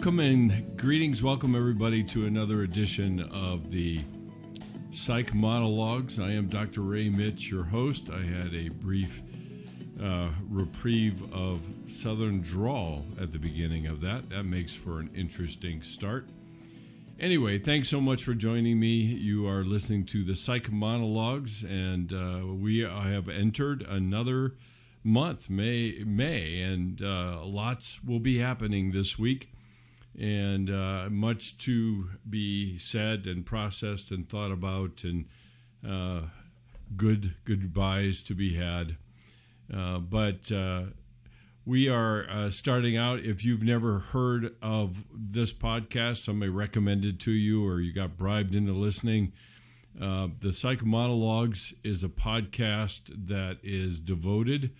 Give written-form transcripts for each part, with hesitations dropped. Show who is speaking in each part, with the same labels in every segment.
Speaker 1: Welcome and greetings. Welcome everybody to another edition of the Psych Monologues. I am Dr. Ray Mitsch, your host. I had a brief reprieve of Southern drawl at the beginning of that. That makes for an interesting start. Anyway, thanks so much for joining me. You are listening to the Psych Monologues, and we have entered another month, May, and lots will be happening this week, and much to be said and processed and thought about, and goodbyes to be had. But we are starting out. If you've never heard of this podcast, somebody recommended to you or you got bribed into listening, the Psych Monologues is a podcast that is devoted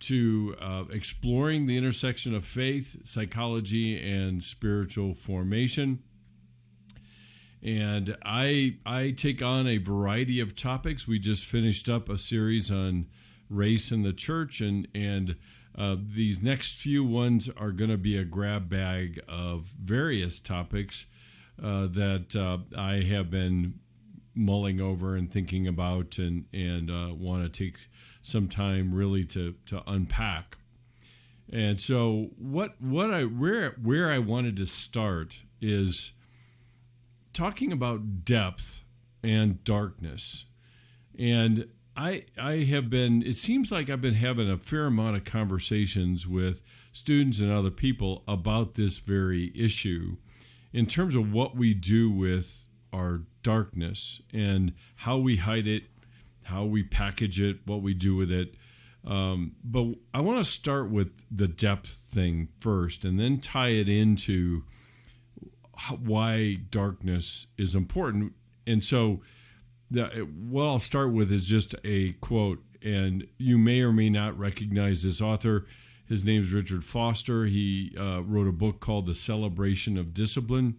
Speaker 1: to exploring the intersection of faith, psychology, and spiritual formation. And I take on a variety of topics. We just finished up a series on race in the church, and these next few ones are going to be a grab bag of various topics that I have been mulling over and thinking about, and want to take some time really to unpack. And so where I wanted to start is talking about depth and darkness. And I have been, it seems like I've been having a fair amount of conversations with students and other people about this very issue in terms of what we do with our darkness and how we hide it, how we package it, what we do with it. But I want to start with the depth thing first and then tie it into why darkness is important. And so what I'll start with is just a quote, and you may or may not recognize this author. His name is Richard Foster. He wrote a book called The Celebration of Discipline.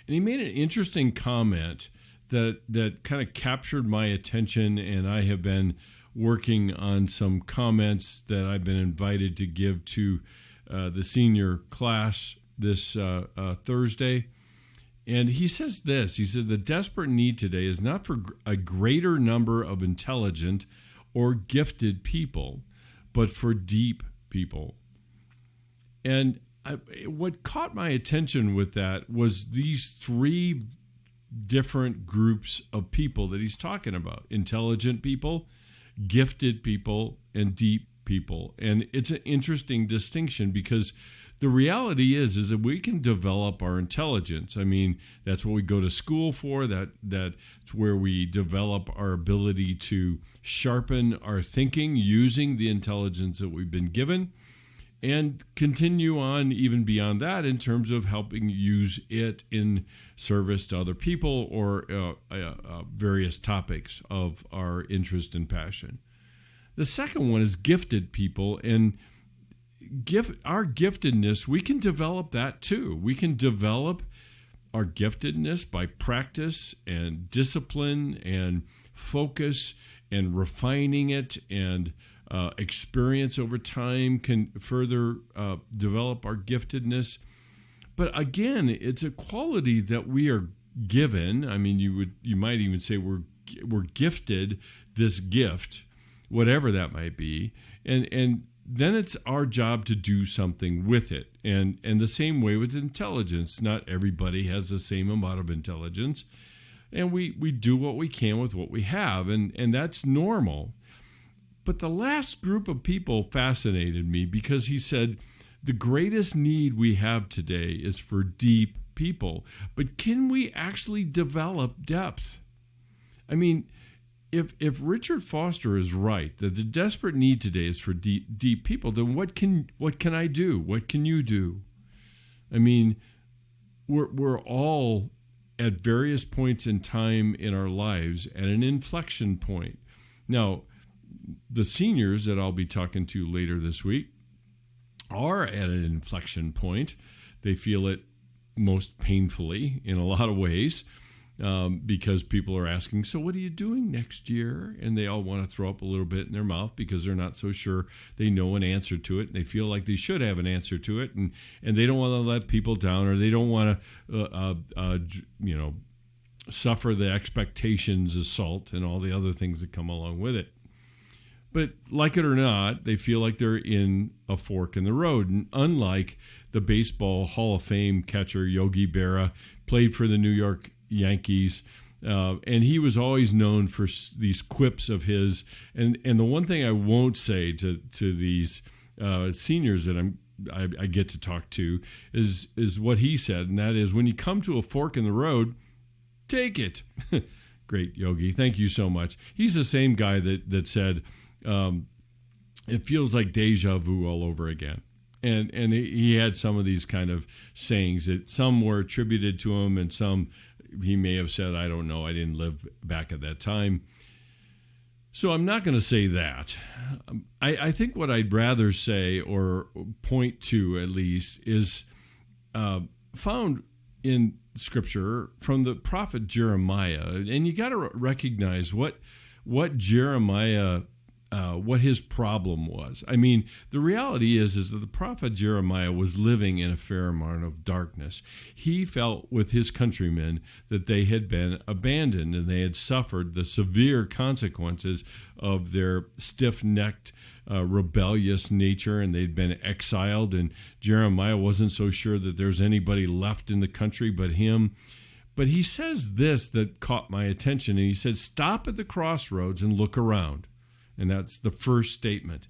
Speaker 1: And he made an interesting comment that kind of captured my attention, and I have been working on some comments that I've been invited to give to the senior class this Thursday. And he says this, he says, the desperate need today is not for a greater number of intelligent or gifted people, but for deep people. And what caught my attention with that was these three different groups of people that he's talking about: intelligent people, gifted people, and deep people. And it's an interesting distinction because the reality is that we can develop our intelligence. I mean, that's what we go to school for. That's where we develop our ability to sharpen our thinking using the intelligence that we've been given, and continue on even beyond that in terms of helping use it in service to other people or various topics of our interest and passion. The second one is gifted people, and our giftedness, we can develop that too. We can develop our giftedness by practice and discipline and focus and refining it, and experience over time can further develop our giftedness. But again, it's a quality that we are given. I mean, you might even say we're gifted this gift, whatever that might be, and then it's our job to do something with it. And the same way with intelligence. Not everybody has the same amount of intelligence, and we do what we can with what we have, and that's normal. But the last group of people fascinated me because he said the greatest need we have today is for deep people. But can we actually develop depth? I mean, if Richard Foster is right that the desperate need today is for deep people, then what can I do? What can you do? I mean, we're all at various points in time in our lives at an inflection point. Now, the seniors that I'll be talking to later this week are at an inflection point. They feel it most painfully in a lot of ways. because people are asking, so what are you doing next year? And they all want to throw up a little bit in their mouth because they're not so sure they know an answer to it. And they feel like they should have an answer to it. And they don't want to let people down, or they don't want to, suffer the expectations assault and all the other things that come along with it. But like it or not, they feel like they're in a fork in the road. And unlike the baseball Hall of Fame catcher Yogi Berra, played for the New York Yankees, and he was always known for these quips of his. And the one thing I won't say to these seniors that I get to talk to is what he said, and that is, when you come to a fork in the road, take it. Great, Yogi. Thank you so much. He's the same guy that said, it feels like deja vu all over again. And he had some of these kind of sayings that some were attributed to him, and some he may have said, I don't know, I didn't live back at that time. So I'm not going to say that. I think what I'd rather say, or point to at least, is found in Scripture from the prophet Jeremiah. And you got to recognize what Jeremiah, what his problem was. I mean, the reality is that the prophet Jeremiah was living in a fair amount of darkness. He felt with his countrymen that they had been abandoned, and they had suffered the severe consequences of their stiff-necked, rebellious nature, and they'd been exiled, and Jeremiah wasn't so sure that there's anybody left in the country but him. But he says this that caught my attention, and he said, stop at the crossroads and look around. And that's the first statement.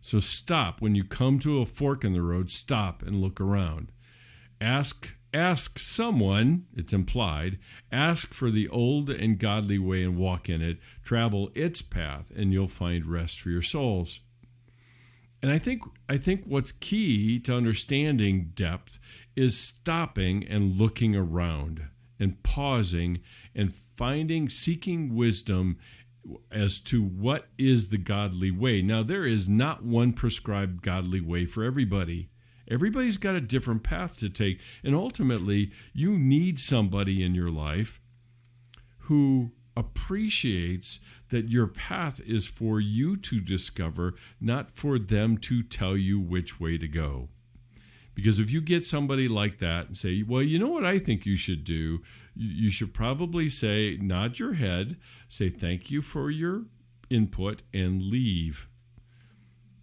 Speaker 1: So stop. When you come to a fork in the road, stop and look around. Ask someone, it's implied, ask for the old and godly way and walk in it. Travel its path, and you'll find rest for your souls. And I think what's key to understanding depth is stopping and looking around and pausing and seeking wisdom as to what is the godly way. Now, there is not one prescribed godly way for everybody. Everybody's got a different path to take. And ultimately, you need somebody in your life who appreciates that your path is for you to discover, not for them to tell you which way to go. Because if you get somebody like that and say, well, you know what I think you should do? You should probably say, nod your head, say thank you for your input, and leave.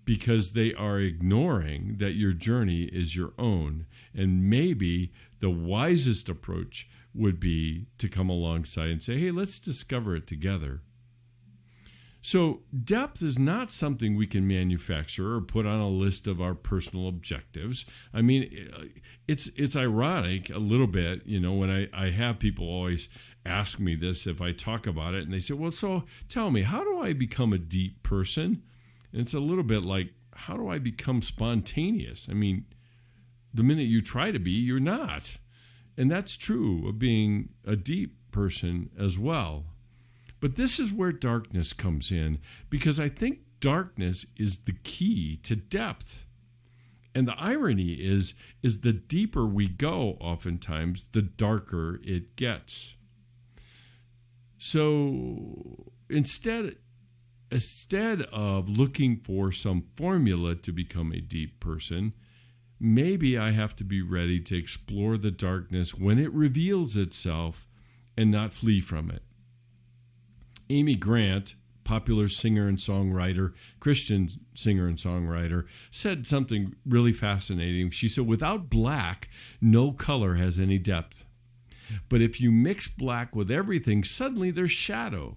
Speaker 1: Because they are ignoring that your journey is your own. And maybe the wisest approach would be to come alongside and say, hey, let's discover it together. So depth is not something we can manufacture or put on a list of our personal objectives. I mean, it's ironic a little bit, when I have people always ask me this if I talk about it, and they say, well, so tell me, how do I become a deep person? And it's a little bit like, how do I become spontaneous? I mean, the minute you try to be, you're not. And that's true of being a deep person as well. But this is where darkness comes in, because I think darkness is the key to depth. And the irony is the deeper we go, oftentimes, the darker it gets. So instead of looking for some formula to become a deep person, maybe I have to be ready to explore the darkness when it reveals itself and not flee from it. Amy Grant, popular singer and songwriter, Christian singer and songwriter, said something really fascinating. She said, without black, no color has any depth. But if you mix black with everything, suddenly there's shadow.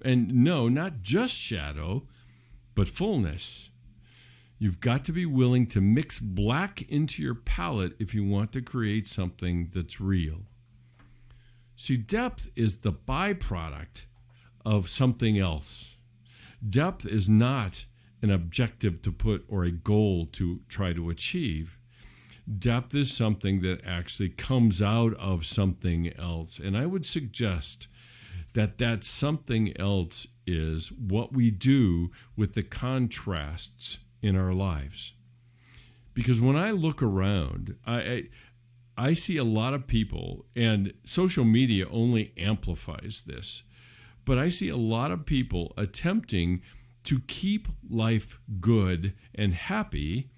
Speaker 1: And no, not just shadow, but fullness. You've got to be willing to mix black into your palette if you want to create something that's real. See, depth is the byproduct of something else. Depth is not an objective to put or a goal to try to achieve. Depth is something that actually comes out of something else. And I would suggest that something else is what we do with the contrasts in our lives. Because when I look around, I see a lot of people, and social media only amplifies this, but I see a lot of people attempting to keep life good and happy,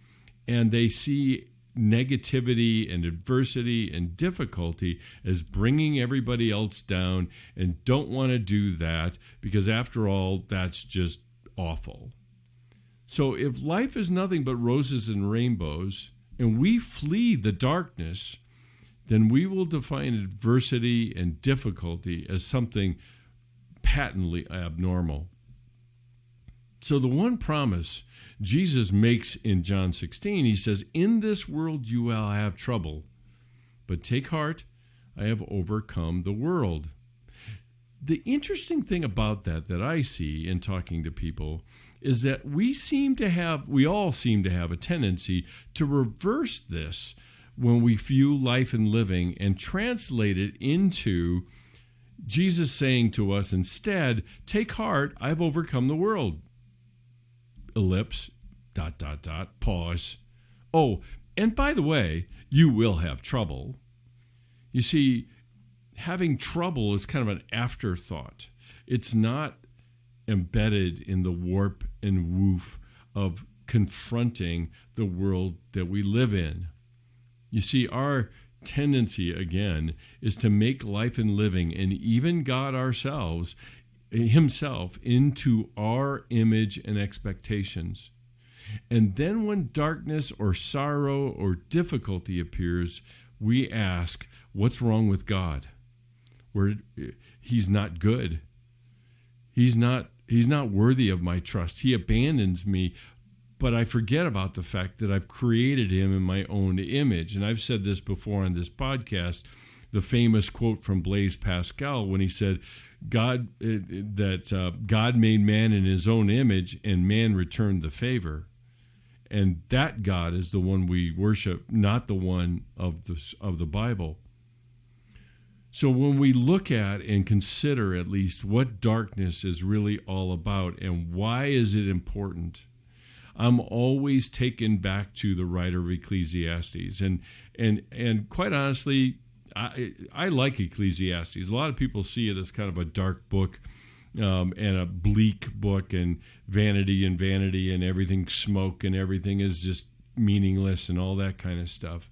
Speaker 1: and they see negativity and adversity and difficulty as bringing everybody else down and don't want to do that because, after all, that's just awful. So if life is nothing but roses and rainbows and we flee the darkness, then we will define adversity and difficulty as something patently abnormal. So the one promise Jesus makes in John 16, he says, "In this world you will have trouble, but take heart, I have overcome the world." The interesting thing about that I see in talking to people is that we all seem to have a tendency to reverse this when we view life and living and translate it into Jesus saying to us instead, "Take heart, I've overcome the world." Ellipse, ... pause. Oh, and by the way, you will have trouble. You see, having trouble is kind of an afterthought. It's not embedded in the warp and woof of confronting the world that we live in. You see, our tendency, again, is to make life and living, and even God himself, into our image and expectations. And then when darkness or sorrow or difficulty appears, we ask, what's wrong with God? He's not good. He's not worthy of my trust. He abandons me. But I forget about the fact that I've created him in my own image. And I've said this before on this podcast, the famous quote from Blaise Pascal when he said, God made man in his own image and man returned the favor. And that God is the one we worship, not the one of the Bible. So when we look at and consider at least what darkness is really all about and why is it important, I'm always taken back to the writer of Ecclesiastes. And quite honestly, I like Ecclesiastes. A lot of people see it as kind of a dark book and a bleak book and vanity and everything smoke and everything is just meaningless and all that kind of stuff.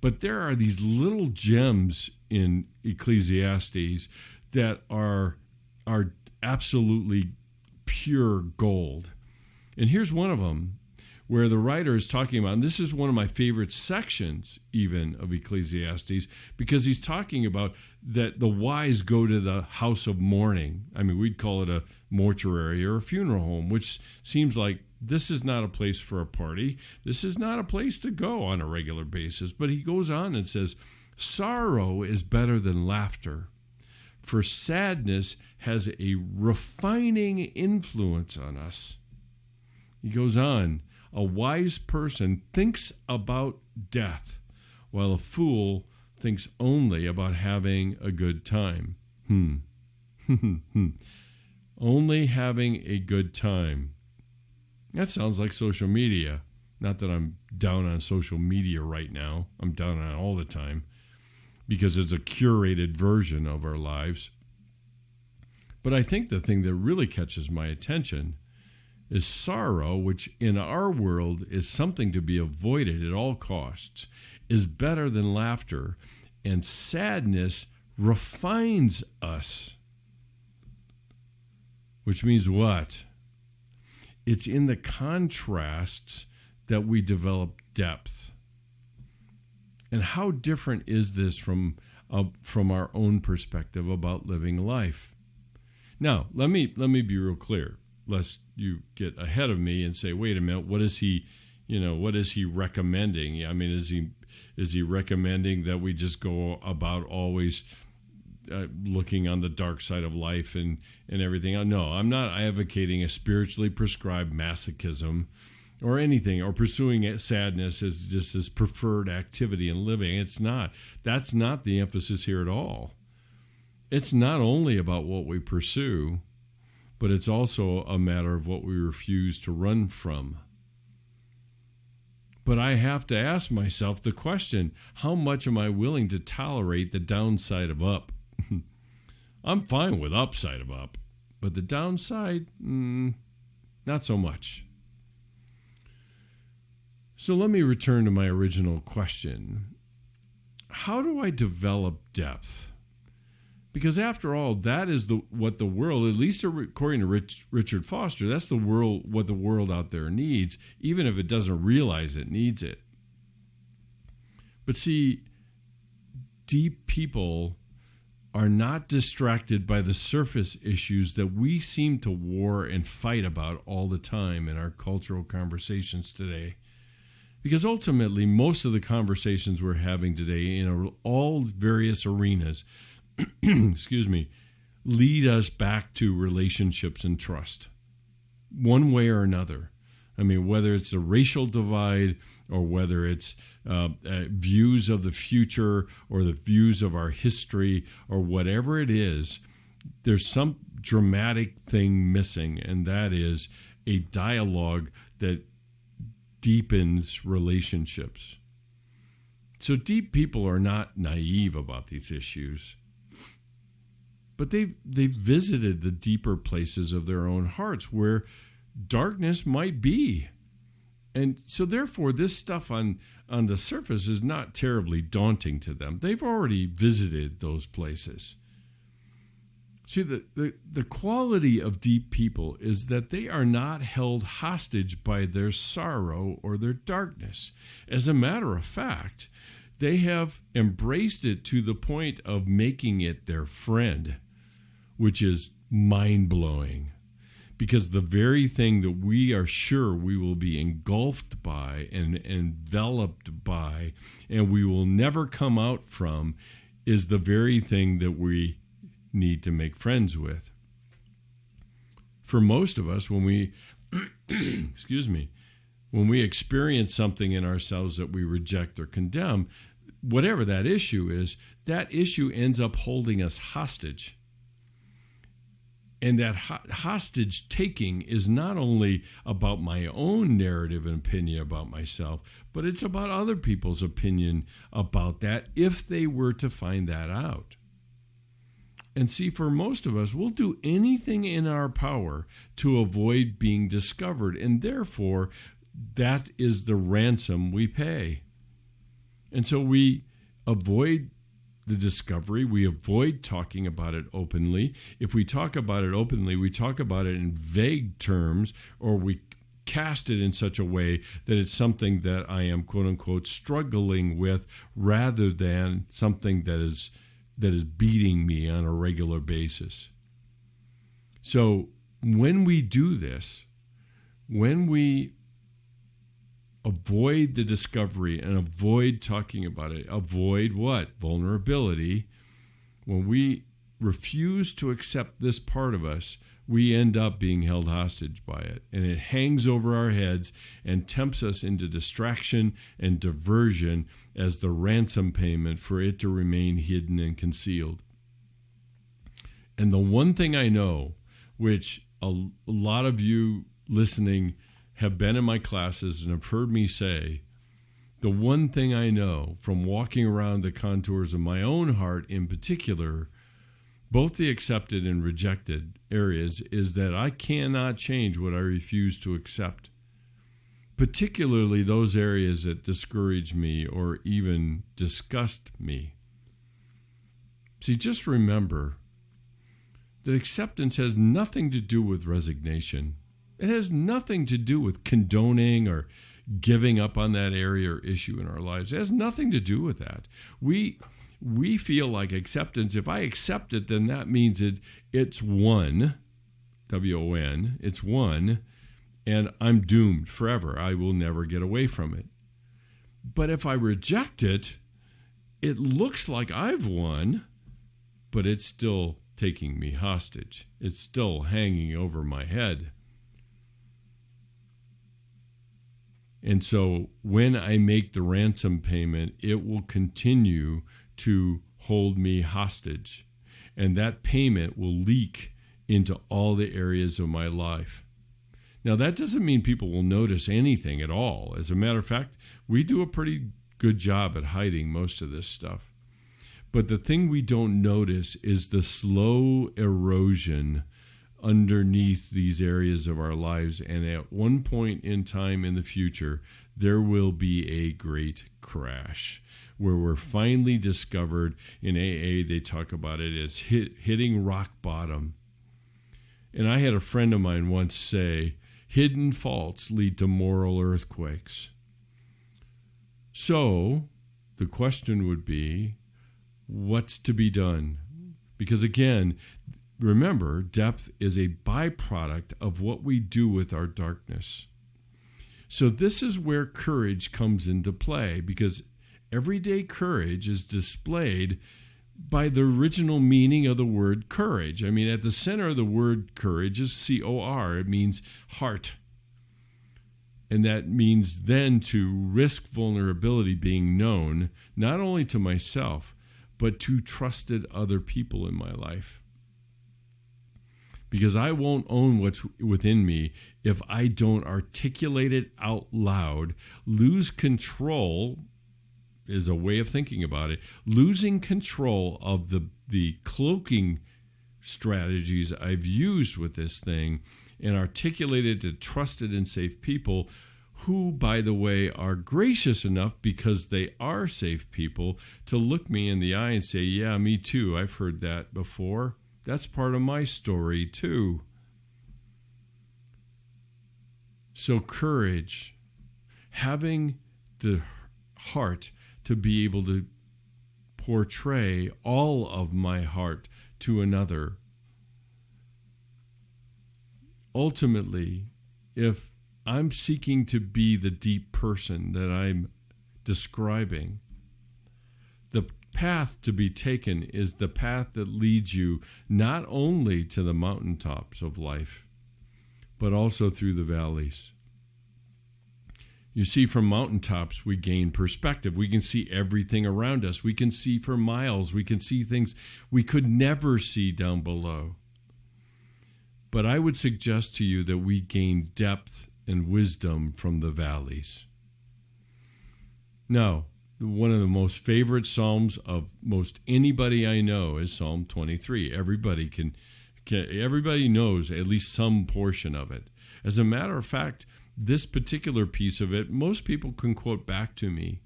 Speaker 1: But there are these little gems in Ecclesiastes that are absolutely pure gold. And here's one of them where the writer is talking about, and this is one of my favorite sections even of Ecclesiastes, because he's talking about that the wise go to the House of Mourning. I mean, we'd call it a mortuary or a funeral home, which seems like this is not a place for a party. This is not a place to go on a regular basis. But he goes on and says, sorrow is better than laughter, for sadness has a refining influence on us. He goes on, a wise person thinks about death, while a fool thinks only about having a good time. Only having a good time. That sounds like social media. Not that I'm down on social media right now. I'm down on it all the time because it's a curated version of our lives. But I think the thing that really catches my attention is sorrow, which in our world is something to be avoided at all costs, is better than laughter, and sadness refines us. Which means what? It's in the contrasts that we develop depth. And how different is this from our own perspective about living life? Now, let me be real clear, lest you get ahead of me and say, wait a minute, what is he recommending? I mean, is he recommending that we just go about always looking on the dark side of life and everything? No, I'm not advocating a spiritually prescribed masochism or anything, or pursuing sadness as just this preferred activity in living. It's not. That's not the emphasis here at all. It's not only about what we pursue, but it's also a matter of what we refuse to run from. But I have to ask myself the question, how much am I willing to tolerate the downside of up? I'm fine with upside of up, but the downside, not so much. So let me return to my original question. How do I develop depth? Because after all, that is what the world, at least according to Richard Foster, that's what the world out there needs, even if it doesn't realize it needs it. But see, deep people are not distracted by the surface issues that we seem to war and fight about all the time in our cultural conversations today. Because ultimately, most of the conversations we're having today in all various arenas, lead us back to relationships and trust, one way or another. I mean, whether it's the racial divide or whether it's views of the future or the views of our history or whatever it is, there's some dramatic thing missing, and that is a dialogue that deepens relationships. So deep people are not naive about these issues, but they've visited the deeper places of their own hearts where darkness might be. And so therefore, this stuff on the surface is not terribly daunting to them. They've already visited those places. See, the quality of deep people is that they are not held hostage by their sorrow or their darkness. As a matter of fact, they have embraced it to the point of making it their friend, which is mind-blowing. Because the very thing that we are sure we will be engulfed by and enveloped by and we will never come out from is the very thing that we need to make friends with. For most of us, when we when we experience something in ourselves that we reject or condemn, whatever that issue is, that issue ends up holding us hostage. And that hostage taking is not only about my own narrative and opinion about myself, but it's about other people's opinion about that if they were to find that out. And see, for most of us, we'll do anything in our power to avoid being discovered. And therefore, that is the ransom we pay. And so we avoid the discovery. We avoid talking about it openly. If we talk about it openly, we talk about it in vague terms, or we cast it in such a way that it's something that I am, quote unquote, struggling with, rather than something that is beating me on a regular basis. So when we do this, when we avoid the discovery and avoid talking about it, avoid what? Vulnerability. When we refuse to accept this part of us, we end up being held hostage by it. And it hangs over our heads and tempts us into distraction and diversion as the ransom payment for it to remain hidden and concealed. And the one thing I know, which a lot of you listening have been in my classes and have heard me say, the one thing I know from walking around the contours of my own heart in particular, both the accepted and rejected areas, is that I cannot change what I refuse to accept, particularly those areas that discourage me or even disgust me. See, just remember that acceptance has nothing to do with resignation. It has nothing to do with condoning or giving up on that area or issue in our lives. It has nothing to do with that. We feel like acceptance, if I accept it, then that means it's won, W-O-N, it's won, and I'm doomed forever. I will never get away from it. But if I reject it, it looks like I've won, but it's still taking me hostage. It's still hanging over my head. And so when I make the ransom payment, it will continue to hold me hostage. And that payment will leak into all the areas of my life. Now, that doesn't mean people will notice anything at all. As a matter of fact, we do a pretty good job at hiding most of this stuff. But the thing we don't notice is the slow erosion underneath these areas of our lives. And at one point in time in the future, there will be a great crash where we're finally discovered. In AA, they talk about it as hitting rock bottom. And I had a friend of mine once say, hidden faults lead to moral earthquakes. So the question would be, what's to be done? Because again, remember, depth is a byproduct of what we do with our darkness. So this is where courage comes into play, because everyday courage is displayed by the original meaning of the word courage. I mean, at the center of the word courage is C-O-R. It means heart. And that means then to risk vulnerability being known, not only to myself, but to trusted other people in my life. Because I won't own what's within me if I don't articulate it out loud. Lose control is a way of thinking about it. Losing control of the cloaking strategies I've used with this thing and articulate it to trusted and safe people who, by the way, are gracious enough, because they are safe people, to look me in the eye and say, yeah, me too. I've heard that before. That's part of my story too. So courage, having the heart to be able to portray all of my heart to another. Ultimately, if I'm seeking to be the deep person that I'm describing, the path to be taken is the path that leads you not only to the mountaintops of life, but also through the valleys. You see, from mountaintops, we gain perspective. We can see everything around us. We can see for miles. We can see things we could never see down below. But I would suggest to you that we gain depth and wisdom from the valleys. Now, one of the most favorite Psalms of most anybody I know is Psalm 23. Everybody knows at least some portion of it. As a matter of fact, this particular piece of it, most people can quote back to me.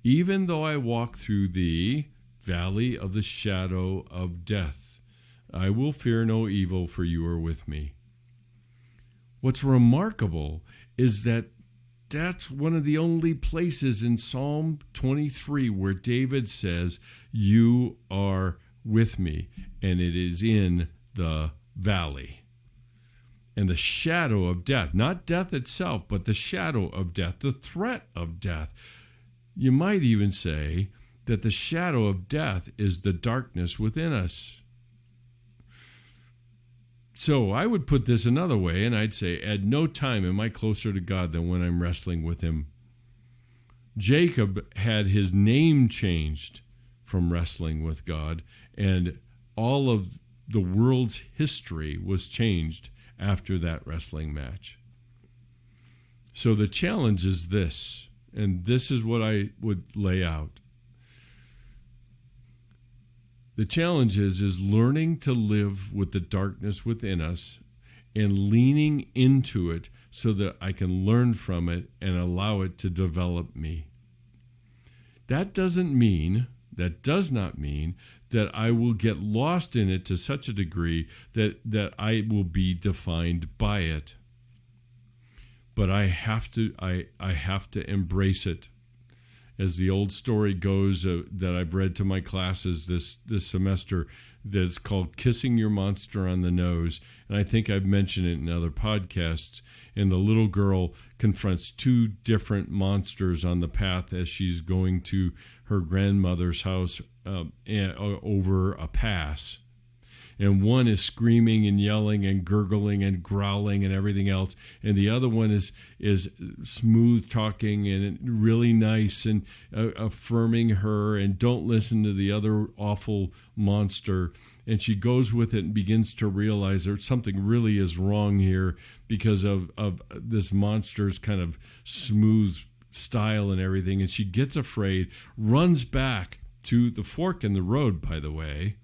Speaker 1: Even though I walk through the valley of the shadow of death, I will fear no evil, for you are with me. What's remarkable is that that's one of the only places in Psalm 23 where David says, you are with me, and it is in the valley. And the shadow of death, not death itself, but the shadow of death, the threat of death. You might even say that the shadow of death is the darkness within us. So I would put this another way, and I'd say, at no time am I closer to God than when I'm wrestling with him. Jacob had his name changed from wrestling with God, and all of the world's history was changed after that wrestling match. So the challenge is this, and this is what I would lay out. The challenge is learning to live with the darkness within us and leaning into it so that I can learn from it and allow it to develop me. That does not mean that I will get lost in it to such a degree that I will be defined by it. But I have to embrace it. As the old story goes that I've read to my classes this semester, that's called Kissing Your Monster on the Nose. And I think I've mentioned it in other podcasts. And the little girl confronts two different monsters on the path as she's going to her grandmother's house over a pass. And one is screaming and yelling and gurgling and growling and everything else. And the other one is smooth talking and really nice and affirming her, and don't listen to the other awful monster. And she goes with it and begins to realize that something really is wrong here because of this monster's kind of smooth style and everything. And she gets afraid, runs back to the fork in the road, by the way,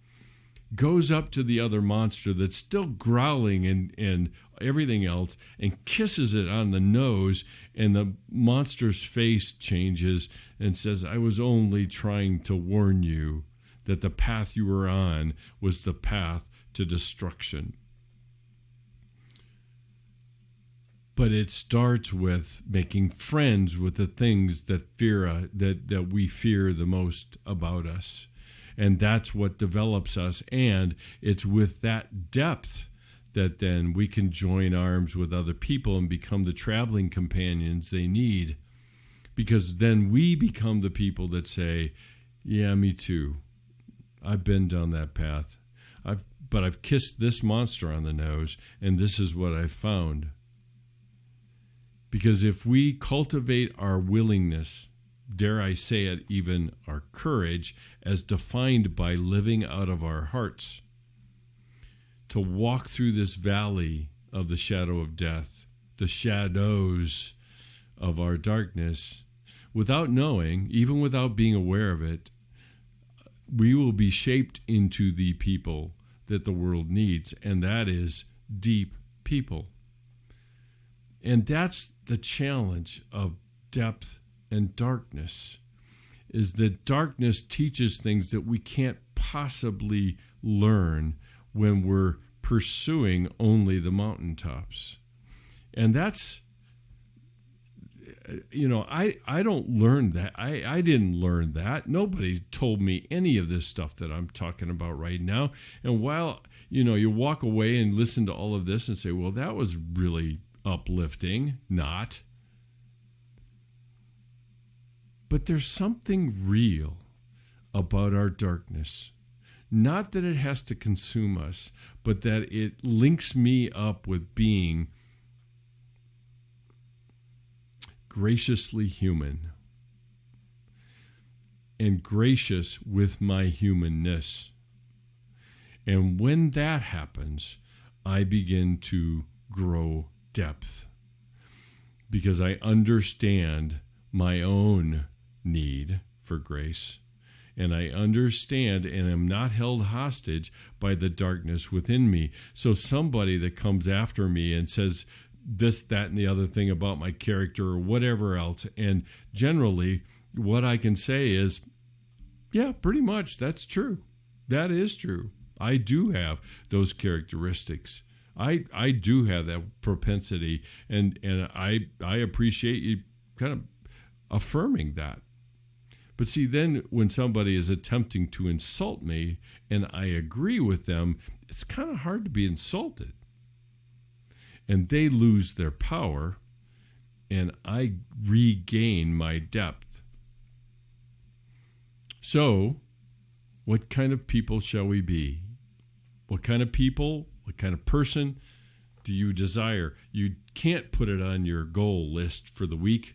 Speaker 1: goes up to the other monster that's still growling and everything else, and kisses it on the nose, and the monster's face changes and says, "I was only trying to warn you that the path you were on was the path to destruction." But it starts with making friends with the things that we fear the most about us. And that's what develops us. And it's with that depth that then we can join arms with other people and become the traveling companions they need. Because then we become the people that say, "Yeah, me too. I've been down that path. But I've kissed this monster on the nose, and this is what I've found." Because if we cultivate our willingness, dare I say it, even our courage, as defined by living out of our hearts, to walk through this valley of the shadow of death, the shadows of our darkness, without knowing, even without being aware of it, we will be shaped into the people that the world needs, and that is deep people. And that's the challenge of depth and darkness, is that darkness teaches things that we can't possibly learn when we're pursuing only the mountaintops. And that's, I don't learn that. I didn't learn that. Nobody told me any of this stuff that I'm talking about right now. And while, you walk away and listen to all of this and say, well, that was really uplifting. Not. But there's something real about our darkness. Not that it has to consume us, but that it links me up with being graciously human and gracious with my humanness. And when that happens, I begin to grow depth because I understand my own need for grace, and I understand and am not held hostage by the darkness within me. So somebody that comes after me and says this, that, and the other thing about my character or whatever else, and generally what I can say is, yeah, pretty much that's true. That is true. I do have those characteristics. I do have that propensity, and I appreciate you kind of affirming that. But see, then when somebody is attempting to insult me and I agree with them, it's kind of hard to be insulted. And they lose their power, and I regain my depth. So, what kind of people shall we be? What kind of people, what kind of person do you desire? You can't put it on your goal list for the week.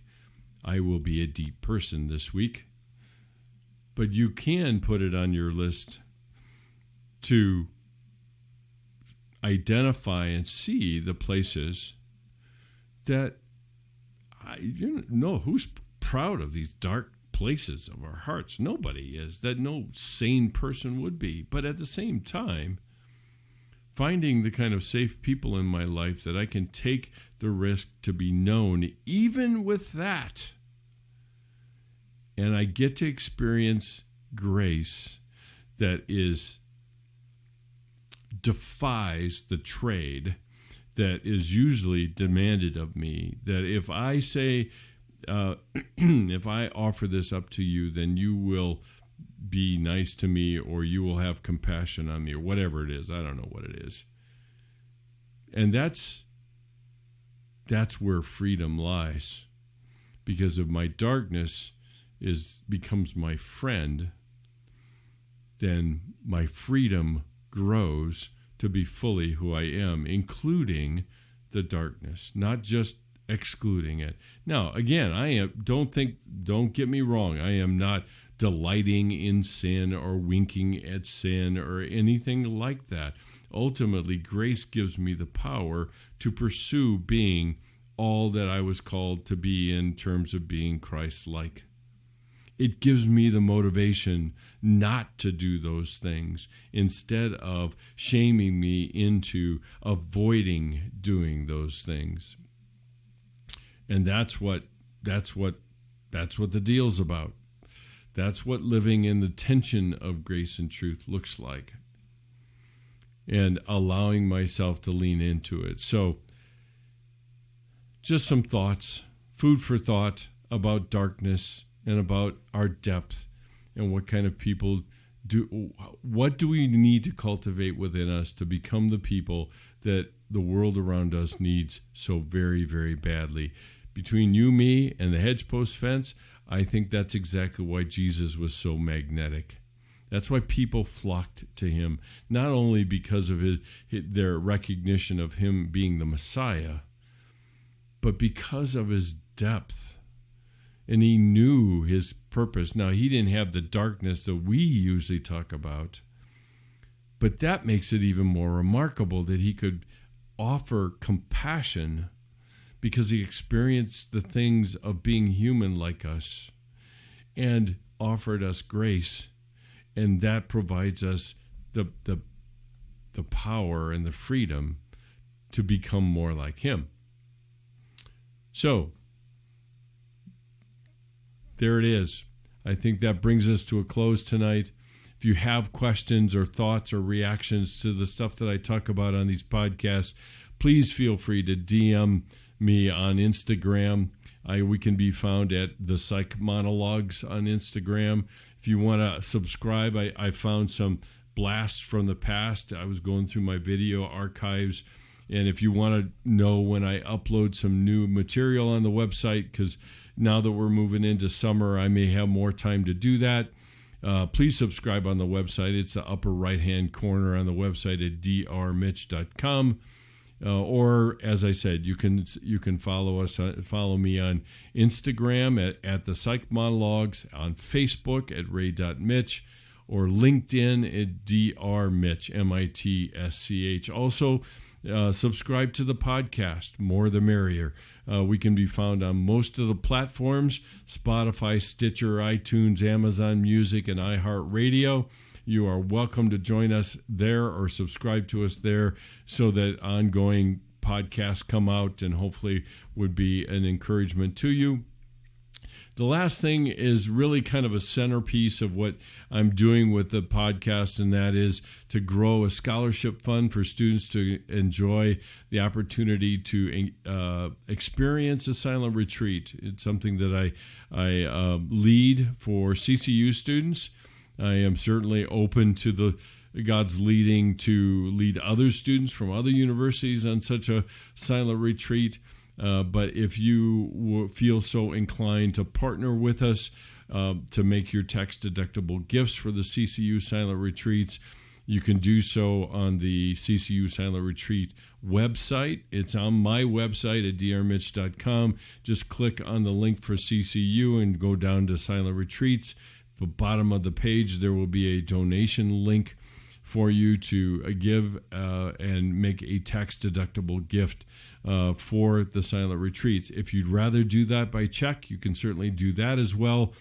Speaker 1: I will be a deep person this week. But you can put it on your list to identify and see the places that who's proud of these dark places of our hearts. Nobody is. That no sane person would be. But at the same time, finding the kind of safe people in my life that I can take the risk to be known, even with that. And I get to experience grace that defies the trade that is usually demanded of me. That if I say, if I offer this up to you, then you will be nice to me, or you will have compassion on me, or whatever it is. I don't know what it is. And that's where freedom lies. Because if my darkness becomes my friend, then my freedom
Speaker 2: grows to be fully who I am, including the darkness, not just excluding it. Now, again, don't get me wrong, I am not delighting in sin or winking at sin or anything like that. Ultimately, grace gives me the power to pursue being all that I was called to be in terms of being Christ-like. It gives me the motivation not to do those things instead of shaming me into avoiding doing those things. And that's what the deal's about. That's what living in the tension of grace and truth looks like, and allowing myself to lean into it. So just some thoughts, food for thought about darkness and about our depth and what kind of people what do we need to cultivate within us to become the people that the world around us needs so very, very badly. Between you, me, and the hedge post fence, I think that's exactly why Jesus was so magnetic. That's why people flocked to him, not only because of their recognition of him being the Messiah, but because of his depth. And he knew his purpose. Now, he didn't have the darkness that we usually talk about, but that makes it even more remarkable that he could offer compassion because he experienced the things of being human like us and offered us grace. And that provides us the power and the freedom to become more like him. So, there it is. I think that brings us to a close tonight. If you have questions or thoughts or reactions to the stuff that I talk about on these podcasts, please feel free to DM me on Instagram. We can be found at the Psych Monologues on Instagram. If you want to subscribe, I found some blasts from the past. I was going through my video archives. And if you want to know when I upload some new material on the website, because now that we're moving into summer, I may have more time to do that. Please subscribe on the website. It's the upper right-hand corner on the website at drmitch.com. Or, as I said, you can follow me on Instagram at the Psych Monologues, on Facebook at ray.mitch, or LinkedIn at drmitch, M-I-T-S-C-H. Also, subscribe to the podcast, more the merrier. We can be found on most of the platforms: Spotify, Stitcher, iTunes, Amazon Music, and iHeartRadio. You are welcome to join us there or subscribe to us there so that ongoing podcasts come out and hopefully would be an encouragement to you. The last thing is really kind of a centerpiece of what I'm doing with the podcast, and that is to grow a scholarship fund for students to enjoy the opportunity to experience a silent retreat. It's something that I lead for CCU students. I am certainly open to God's leading to lead other students from other universities on such a silent retreat. But if you feel so inclined to partner with us to make your tax-deductible gifts for the CCU Silent Retreats, you can do so on the CCU Silent Retreat website. It's on my website at drmitch.com. Just click on the link for CCU and go down to Silent Retreats. At the bottom of the page, there will be a donation link for you to give and make a tax-deductible gift for the silent retreats. If you'd rather do that by check, you can certainly do that as well.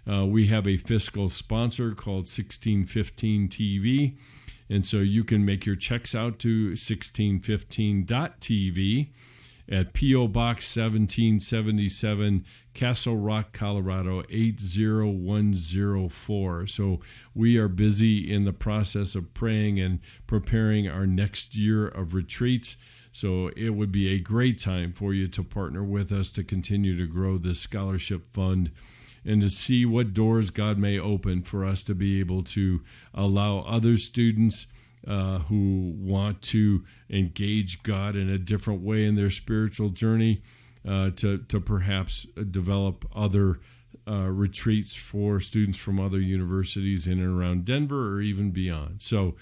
Speaker 2: We have a fiscal sponsor called 1615 TV, and so you can make your checks out to 1615.tv at P.O. Box 1777, Castle Rock, Colorado 80104. So we are busy in the process of praying and preparing our next year of retreats. So it would be a great time for you to partner with us to continue to grow this scholarship fund and to see what doors God may open for us to be able to allow other students who want to engage God in a different way in their spiritual journey to perhaps develop other retreats for students from other universities in and around Denver or even beyond. So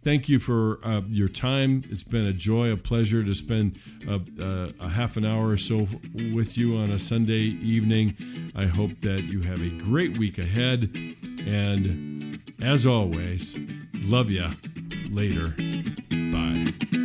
Speaker 1: thank you for your time. It's been a joy, a pleasure to spend a half an hour or so with you on a Sunday evening. I hope that you have a great week ahead. And as always, love ya. Later. Bye.